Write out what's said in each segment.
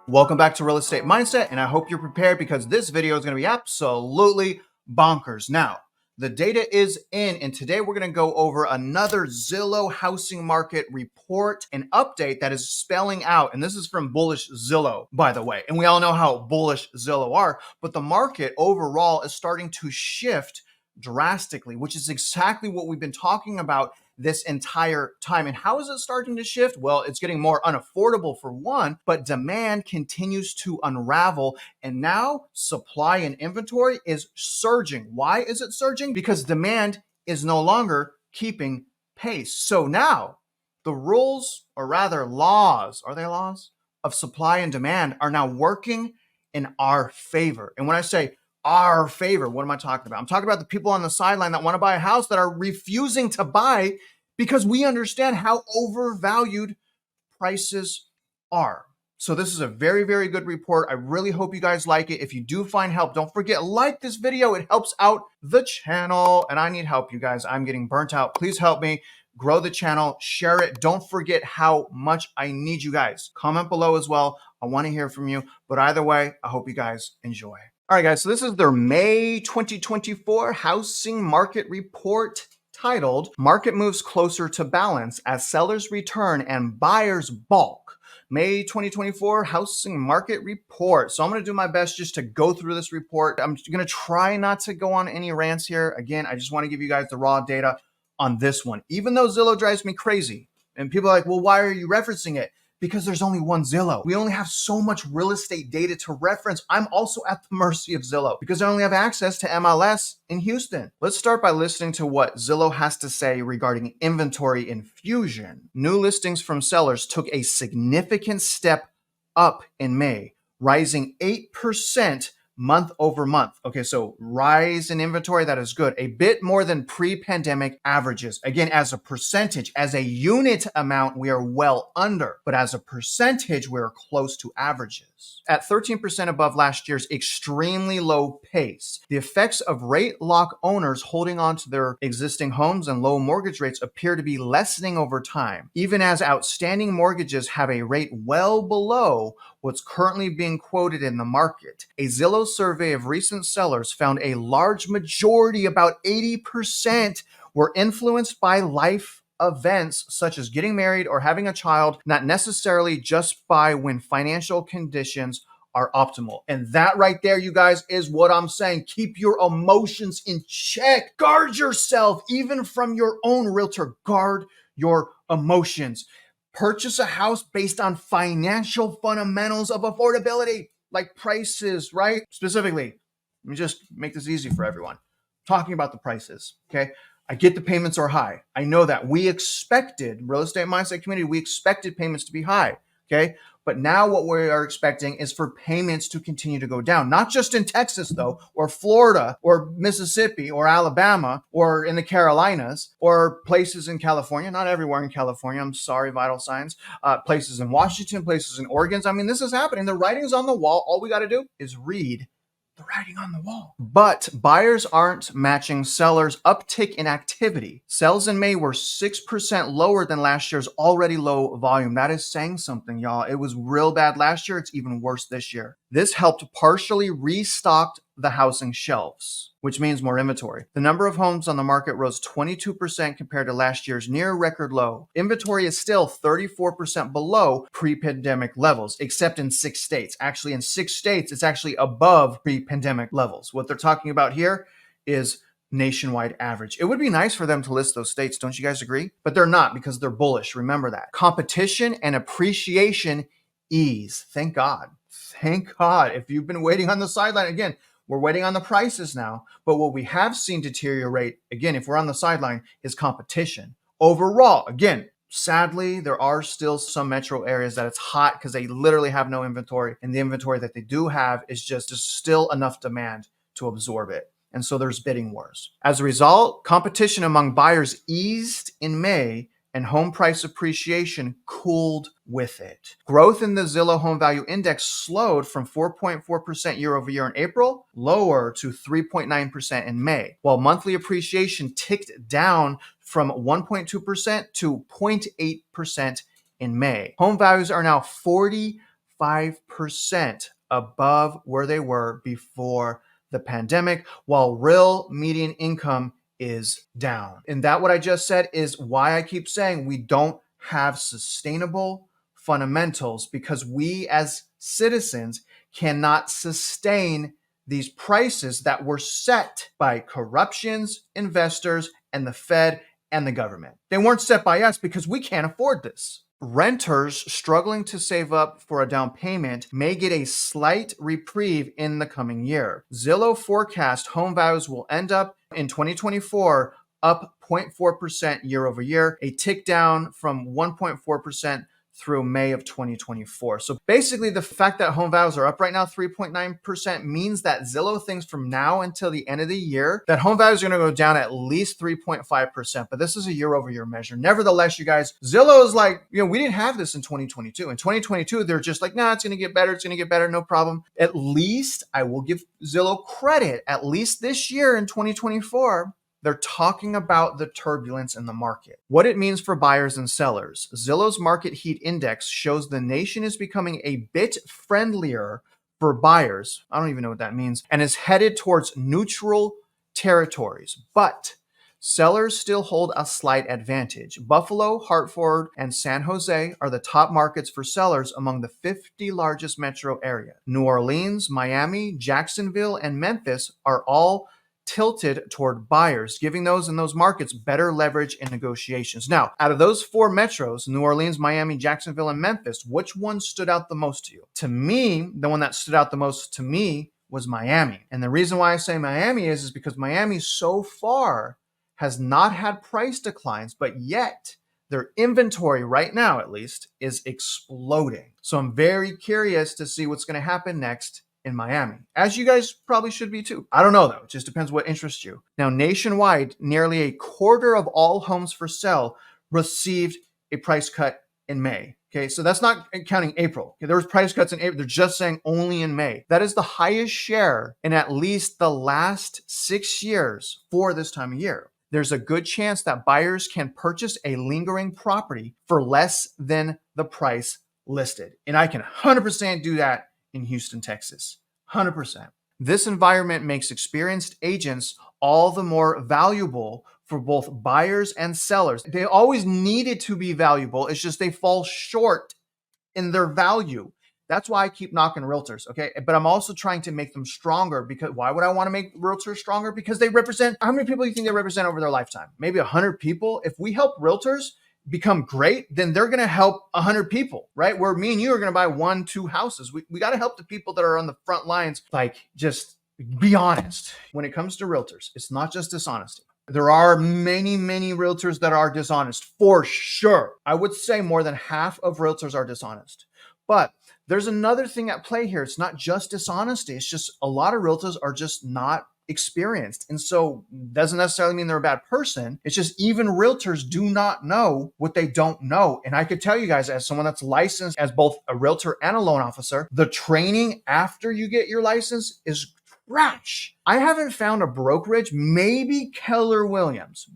Welcome back to Real Estate Mindset, and I hope you're prepared because this video is going to be absolutely bonkers. Now, the data is in, and today we're going to go over another Zillow housing market report, an update that is spelling out, and this is from bullish Zillow, by the way, and we all know how bullish Zillow are, but the market overall is starting to shift drastically, which is exactly what we've been talking about this entire time. And how is it starting to shift? Well, it's getting more unaffordable for one, but demand continues to unravel. And now supply and inventory is surging. Why is it surging? Because demand is no longer keeping pace. So now the rules, or rather laws, are they laws, of supply and demand are now working in our favor. And when I say our favor, what am I talking about? I'm talking about the people on the sideline that want to buy a house that are refusing to buy because we understand how overvalued prices are. So this is a very, very good report. I really hope you guys like it. If you do find help, don't forget, like this video. It helps out the channel, and I need help, you guys. I'm getting burnt out. Please help me grow the channel, share it. Don't forget how much I need you guys. Comment below as well. I want to hear from you. But either way, I hope you guys enjoy. All right, guys, so this is their May 2024 housing market report titled Market Moves Closer to Balance as Sellers Return and Buyers Balk. May 2024 housing market report. So I'm going to do my best just to go through this report. I'm going to try not to go on any rants here. Again, I just want to give you guys the raw data on this one. Even though Zillow drives me crazy and people are like, well, why are you referencing it? Because there's only one Zillow. We only have so much real estate data to reference. I'm also at the mercy of Zillow because I only have access to MLS in Houston. Let's start by listening to what Zillow has to say regarding inventory infusion. New listings from sellers took a significant step up in May, rising 8% month over month. Okay, so rise in inventory, that is good. A bit more than pre-pandemic averages. Again, as a percentage, as a unit amount, we are well under, but as a percentage, we're close to averages. At 13% above last year's extremely low pace, the effects of rate lock owners holding on to their existing homes and low mortgage rates appear to be lessening over time, even as outstanding mortgages have a rate well below what's currently being quoted in the market. A Zillow survey of recent sellers found a large majority, about 80%, were influenced by life events such as getting married or having a child, not necessarily just by when financial conditions are optimal. And that right there, you guys, is what I'm saying. Keep your emotions in check. Guard yourself, even from your own realtor. Guard your emotions. Purchase a house based on financial fundamentals of affordability, like prices, right? Specifically, let me just make this easy for everyone. Talking about the prices, okay? I get the payments are high. I know that. We expected, real estate mindset community, we expected payments to be high, okay? But now what we are expecting is for payments to continue to go down, not just in Texas, though, or Florida, or Mississippi, or Alabama, or in the Carolinas, or places in California, not everywhere in California. I'm sorry, vital signs. Places in Washington, places in Oregon. I mean, this is happening. The writing's on the wall. All we got to do is read the writing on the wall. But buyers aren't matching sellers' uptick in activity. Sales in May were 6% lower than last year's already low volume. That is saying something, y'all. It was real bad last year. It's even worse this year. This helped partially restock the housing shelves, which means more inventory. The number of homes on the market rose 22% compared to last year's near record low. Inventory is still 34% below pre-pandemic levels, except in 6 states. Actually, in 6 states, it's actually above pre-pandemic levels. What they're talking about here is nationwide average. It would be nice for them to list those states, don't you guys agree? But they're not because they're bullish. Remember that. Competition and appreciation ease. Thank God. Thank God. If you've been waiting on the sideline, again, we're waiting on the prices now, but what we have seen deteriorate, again, if we're on the sideline, is competition. Overall, again, sadly, there are still some metro areas that it's hot because they literally have no inventory, and the inventory that they do have is just still enough demand to absorb it. And so there's bidding wars. As a result, competition among buyers eased in May, and home price appreciation cooled with it. Growth in the Zillow Home Value Index slowed from 4.4% year over year in April, lower to 3.9% in May, while monthly appreciation ticked down from 1.2% to 0.8% in May. Home values are now 40 25% above where they were before the pandemic, while real median income is down. And that what I just said is why I keep saying we don't have sustainable fundamentals, because we as citizens cannot sustain these prices that were set by corruptions, investors, and the Fed and the government. They weren't set by us because we can't afford this. Renters struggling to save up for a down payment may get a slight reprieve in the coming year. Zillow forecast home values will end up in 2024 up 0.4% year over year, a tick down from 1.4% through May of 2024. So basically, the fact that home values are up right now 3.9% means that Zillow thinks from now until the end of the year that home values are going to go down at least 3.5%. But this is a year over year measure. Nevertheless, you guys, Zillow is like, we didn't have this in 2022. In 2022, they're just like, nah, it's going to get better. It's going to get better. No problem. At least I will give Zillow credit. At least this year in 2024, they're talking about the turbulence in the market, what it means for buyers and sellers. Zillow's market heat index shows the nation is becoming a bit friendlier for buyers. I don't even know what that means, and is headed towards neutral territories. But sellers still hold a slight advantage. Buffalo, Hartford, and San Jose are the top markets for sellers among the 50 largest metro areas. New Orleans, Miami, Jacksonville, and Memphis are all tilted toward buyers, giving those in those markets better leverage in negotiations. Now, out of those four metros, New Orleans, Miami, Jacksonville, and Memphis, which one stood out the most to you? To me, the one that stood out the most to me was Miami. And the reason why I say Miami is because Miami so far has not had price declines, but yet their inventory right now, at least, is exploding. So I'm very curious to see what's going to happen next in Miami, as you guys probably should be too. I don't know though, it just depends what interests you. Now, nationwide, nearly a quarter of all homes for sale received a price cut in May. Okay, so that's not counting April. Okay, there was price cuts in April. They're just saying only in May. That is the highest share in at least the last 6 years for this time of year. There's a good chance that buyers can purchase a lingering property for less than the price listed. And I can 100% do that in Houston, Texas. 100%. This environment makes experienced agents all the more valuable for both buyers and sellers. They always needed to be valuable. It's just they fall short in their value. That's why I keep knocking realtors, okay? But I'm also trying to make them stronger, because why would I want to make realtors stronger? Because they represent, how many people do you think they represent over their lifetime? Maybe 100 people. If we help realtors become great, then they're going to help 100 people, right? Where me and you are going to buy 1-2 houses. We got to help the people that are on the front lines. Like, just be honest. When it comes to realtors, it's not just dishonesty. There are many, many realtors that are dishonest, for sure. I would say more than half of realtors are dishonest. But there's another thing at play here. It's not just dishonesty. It's just a lot of realtors are just not experienced. And so doesn't necessarily mean they're a bad person. It's just even realtors do not know what they don't know. And I could tell you guys, as someone that's licensed as both a realtor and a loan officer, the training after you get your license is trash. I haven't found a brokerage, maybe Keller Williams,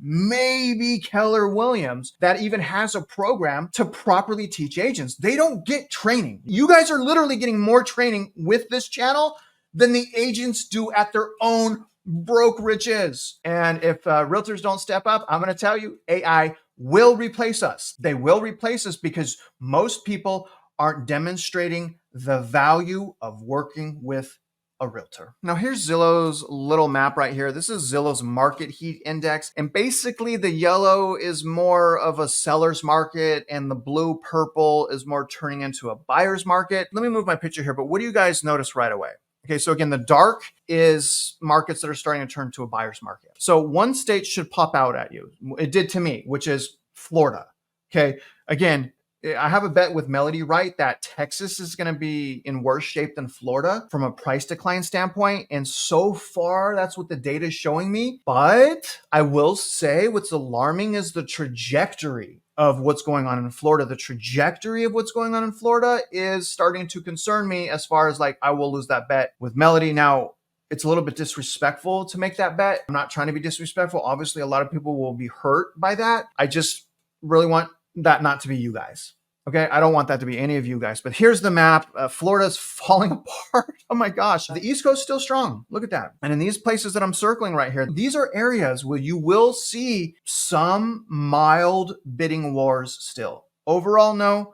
that even has a program to properly teach agents. They don't get training. You guys are literally getting more training with this channel than the agents do at their own brokerages. And if realtors don't step up, I'm going to tell you, AI will replace us. They will replace us because most people aren't demonstrating the value of working with a realtor. Now here's Zillow's little map right here. This is Zillow's market heat index. And basically the yellow is more of a seller's market and the blue purple is more turning into a buyer's market. Let me move my picture here, but what do you guys notice right away? Okay, so again, the dark is markets that are starting to turn to a buyer's market. So one state should pop out at you. It did to me, which is Florida. Okay, again, I have a bet with Melody, right, that Texas is going to be in worse shape than Florida from a price decline standpoint. And so far, that's what the data is showing me. But I will say what's alarming is the trajectory of what's going on in Florida. The trajectory of what's going on in Florida is starting to concern me as far as like, I will lose that bet with Melody. Now, it's a little bit disrespectful to make that bet. I'm not trying to be disrespectful. Obviously, a lot of people will be hurt by that. I just really want that not to be you guys. Okay, I don't want that to be any of you guys, but here's the map. Florida's falling apart. Oh my gosh. The East Coast is still strong. Look at that. And in these places that I'm circling right here, these are areas where you will see some mild bidding wars still. Overall, no.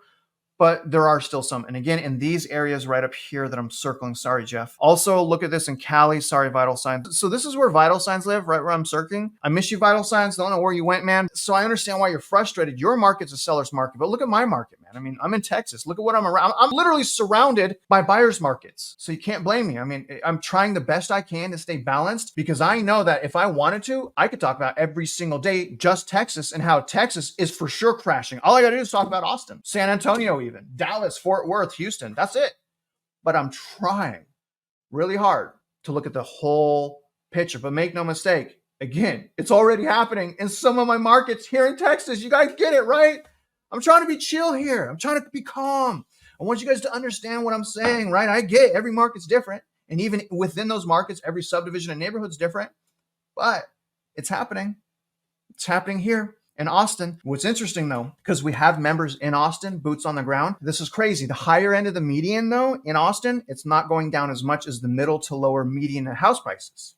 But there are still some. And again, in these areas right up here that I'm circling, sorry, Jeff. Also, look at this in Cali, sorry, Vital Signs. So this is where Vital Signs live, right where I'm circling. I miss you, Vital Signs. Don't know where you went, man. So I understand why you're frustrated. Your market's a seller's market, but look at my market, man. I mean, I'm in Texas. Look at what I'm around. I'm literally surrounded by buyer's markets. So you can't blame me. I mean, I'm trying the best I can to stay balanced because I know that if I wanted to, I could talk about every single day just Texas and how Texas is for sure crashing. All I got to do is talk about Austin, San Antonio, even Dallas, Fort Worth, Houston. That's it. But I'm trying really hard to look at the whole picture. But make no mistake, again, it's already happening in some of my markets here in Texas. You guys get it, right? I'm trying to be chill here. I'm trying to be calm. I want you guys to understand what I'm saying, right? I get every market's different. And even within those markets, every subdivision and neighborhood's different. But it's happening. It's happening here in Austin. What's interesting though, because we have members in Austin, boots on the ground. This is crazy. The higher end of the median though, in Austin, it's not going down as much as the middle to lower median house prices,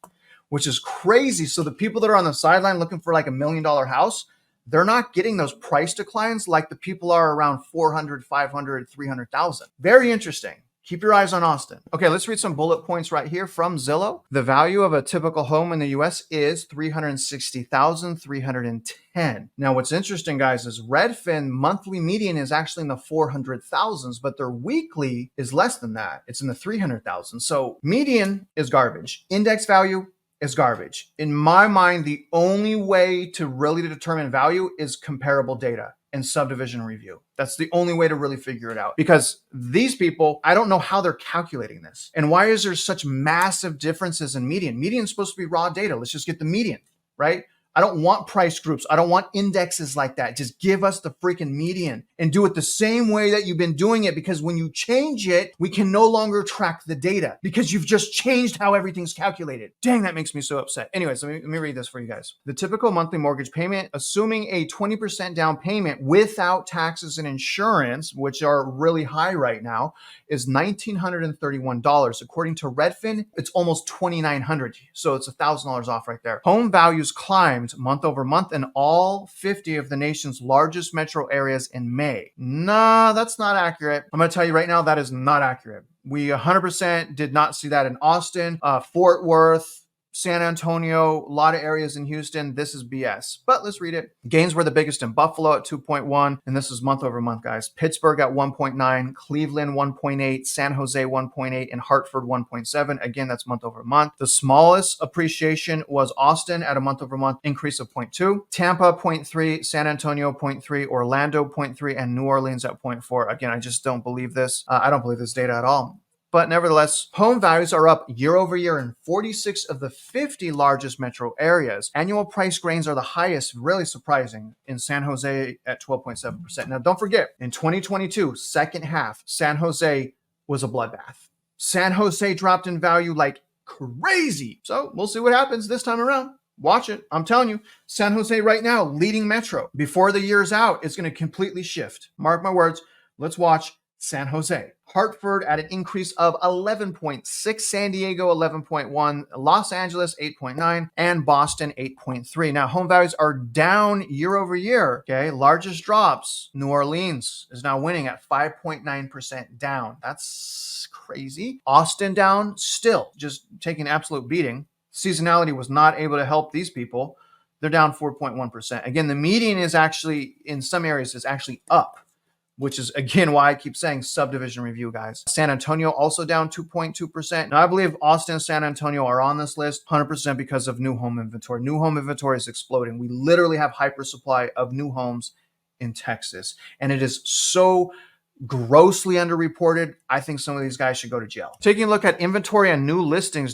which is crazy. So the people that are on the sideline looking for like $1 million house, they're not getting those price declines like the people are around 400, 500, 300,000. Very interesting. Keep your eyes on Austin. Okay, let's read some bullet points right here from Zillow. The value of a typical home in the US is $360,310. Now, what's interesting, guys, is Redfin monthly median is actually in the 400,000s, but their weekly is less than that. It's in the 300,000. So median is garbage. Index value is garbage. In my mind, the only way to really determine value is comparable data and subdivision review. That's the only way to really figure it out, because these people, I don't know how they're calculating this. And why is there such massive differences in median? Median is supposed to be raw data. Let's just get the median, right? I don't want price groups. I don't want indexes like that. Just give us the freaking median and do it the same way that you've been doing it, because when you change it, we can no longer track the data because you've just changed how everything's calculated. Dang, that makes me so upset. Anyways, let me read this for you guys. The typical monthly mortgage payment, assuming a 20% down payment without taxes and insurance, which are really high right now, is $1,931. According to Redfin, it's almost $2,900. So it's $1,000 off right there. Home values climbed month over month in all 50 of the nation's largest metro areas in May. Nah, that's not accurate. I'm going to tell you right now, that is not accurate. We 100% did not see that in Austin, Fort Worth, San Antonio, a lot of areas in Houston. This is BS, but let's read it. Gains were the biggest in Buffalo at 2.1, and this is month over month, guys. Pittsburgh at 1.9, Cleveland 1.8, San Jose 1.8, and Hartford 1.7. Again, that's month over month. The smallest appreciation was Austin at a month over month increase of 0.2, Tampa 0.3, San Antonio 0.3, Orlando 0.3, and New Orleans at 0.4. Again, I just don't believe this. I don't believe this data at all. But nevertheless, home values are up year over year in 46 of the 50 largest metro areas. Annual price gains are the highest, really surprising, in San Jose at 12.7%. Now, don't forget, in 2022, second half, San Jose was a bloodbath. San Jose dropped in value like crazy. So we'll see what happens this time around. Watch it. I'm telling you, San Jose right now, leading metro. Before the year's out, it's going to completely shift. Mark my words. Let's watch San Jose. Hartford at an increase of 11.6, San Diego 11.1, Los Angeles 8.9, and Boston 8.3. Now, home values are down year over year. Okay, largest drops. New Orleans is now winning at 5.9% down. That's crazy. Austin down still, just taking an absolute beating. Seasonality was not able to help these people. They're down 4.1%. Again, the median is actually, in some areas, is actually up, which is, again, why I keep saying subdivision review, guys. San Antonio also down 2.2%. Now, I believe Austin and San Antonio are on this list 100% because of new home inventory. New home inventory is exploding. We literally have hyper supply of new homes in Texas. And it is so grossly underreported. I think some of these guys should go to jail. Taking a look at inventory and new listings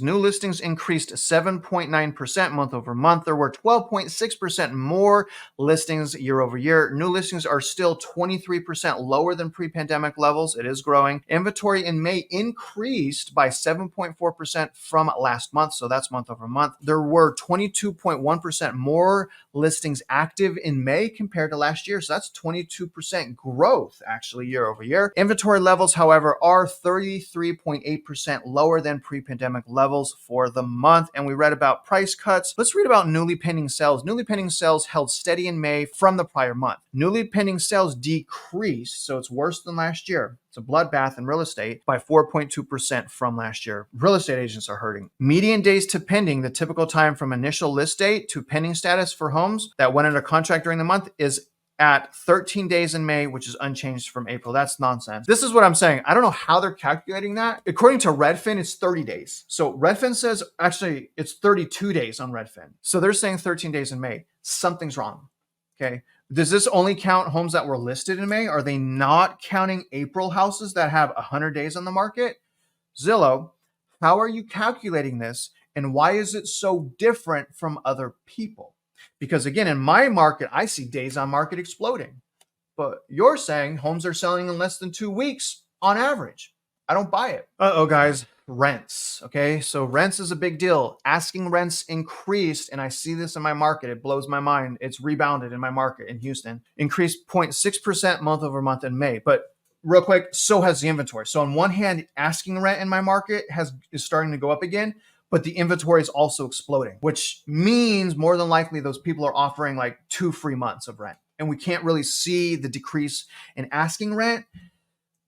increased 7.9% month over month. There were 12.6% more listings year over year. New listings are still 23% lower than pre-pandemic levels. It is growing. Inventory in May increased by 7.4% from last month. So that's month over month. There were 22.1% more listings active in May compared to last year. So that's 22% growth actually year over year. Inventory levels, however, are 33.8% lower than pre-pandemic levels for the month. And we read about price cuts. Let's read about newly pending sales. Newly pending sales held steady in May from the prior month. Newly pending sales decreased, so it's worse than last year. It's a bloodbath in real estate by 4.2% from last year. Real estate agents are hurting. Median days to pending, the typical time from initial list date to pending status for homes that went under contract during the month, is at 13 days in May, which is unchanged from April. That's nonsense. This is what I'm saying. I don't know how they're calculating that. According to Redfin, it's 30 days. So Redfin says actually it's 32 days on Redfin. So they're saying 13 days in May. Something's wrong. Okay. Does this only count homes that were listed in May? Are they not counting April houses that have 100 days on the market? Zillow, how are you calculating this? And why is it so different from other people? Because again, in my market, I see days on market exploding. But you're saying homes are selling in less than 2 weeks on average. I don't buy it. Uh-oh, guys. Rents. Okay, so rents is a big deal. Asking rents increased, and I see this in my market. It blows my mind. It's rebounded in my market in Houston. Increased 0.6% month over month in May. But real quick, so has the inventory. So on one hand, asking rent in my market is starting to go up again, but the inventory is also exploding, which means more than likely those people are offering like 2 free months of rent. And we can't really see the decrease in asking rent,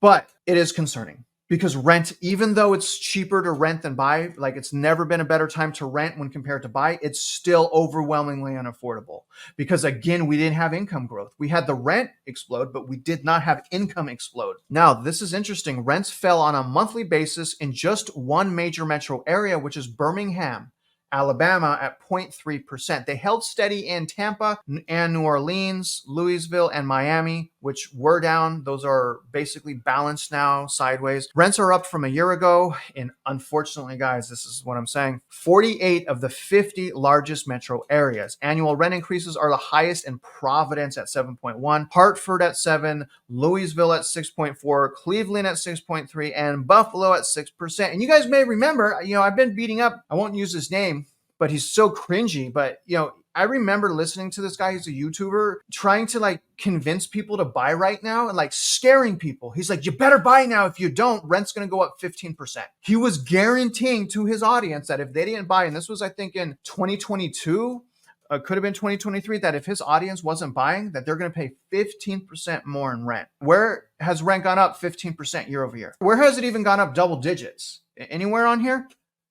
but it is concerning. Because rent, even though it's cheaper to rent than buy, like it's never been a better time to rent when compared to buy, it's still overwhelmingly unaffordable. Because again, we didn't have income growth. We had the rent explode, but we did not have income explode. Now, this is interesting. Rents fell on a monthly basis in just one major metro area, which is Birmingham, Alabama, at 0.3%. They held steady in Tampa and New Orleans, Louisville, and Miami, which were down. Those are basically balanced now, sideways. Rents are up from a year ago. And unfortunately, guys, this is what I'm saying. 48 of the 50 largest metro areas. Annual rent increases are the highest in Providence at 7.1, Hartford at 7, Louisville at 6.4, Cleveland at 6.3, and Buffalo at 6%. And you guys may remember, I've been beating up, I won't use his name, but he's so cringy. But, I remember listening to this guy. He's a YouTuber trying to like convince people to buy right now and like scaring people. He's like, you better buy now. If you don't, rent's going to go up 15%. He was guaranteeing to his audience that if they didn't buy, and this was, I think, in 2022, could have been 2023, that if his audience wasn't buying, that they're going to pay 15% more in rent. Where has rent gone up 15% year over year? Where has it even gone up double digits? Anywhere on here?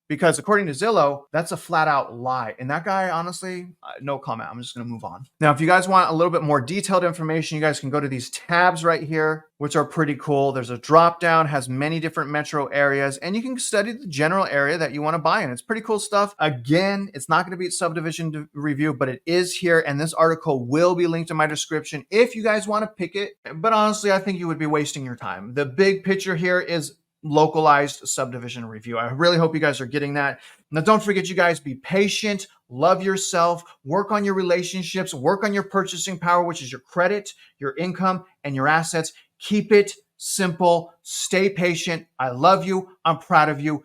Because according to Zillow, that's a flat out lie. And that guy, honestly, no comment. I'm just going to move on. Now, if you guys want a little bit more detailed information, you guys can go to these tabs right here, which are pretty cool. There's a drop down, has many different metro areas, and you can study the general area that you want to buy in. It's pretty cool stuff. Again, it's not going to be a subdivision review, but it is here. And this article will be linked in my description if you guys want to pick it. But honestly, I think you would be wasting your time. The big picture here is localized subdivision review. I really hope you guys are getting that. Now, don't forget, you guys, be patient, love yourself, work on your relationships, work on your purchasing power, which is your credit, your income, and your assets. Keep it simple. Stay patient. I love you. I'm proud of you.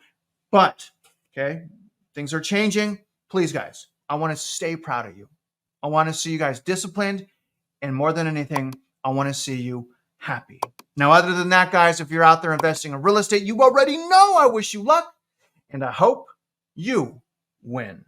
But, okay, things are changing. Please, guys, I want to stay proud of you. I want to see you guys disciplined. And more than anything, I want to see you happy. Now, other than that, guys, if you're out there investing in real estate, you already know I wish you luck, and I hope you win.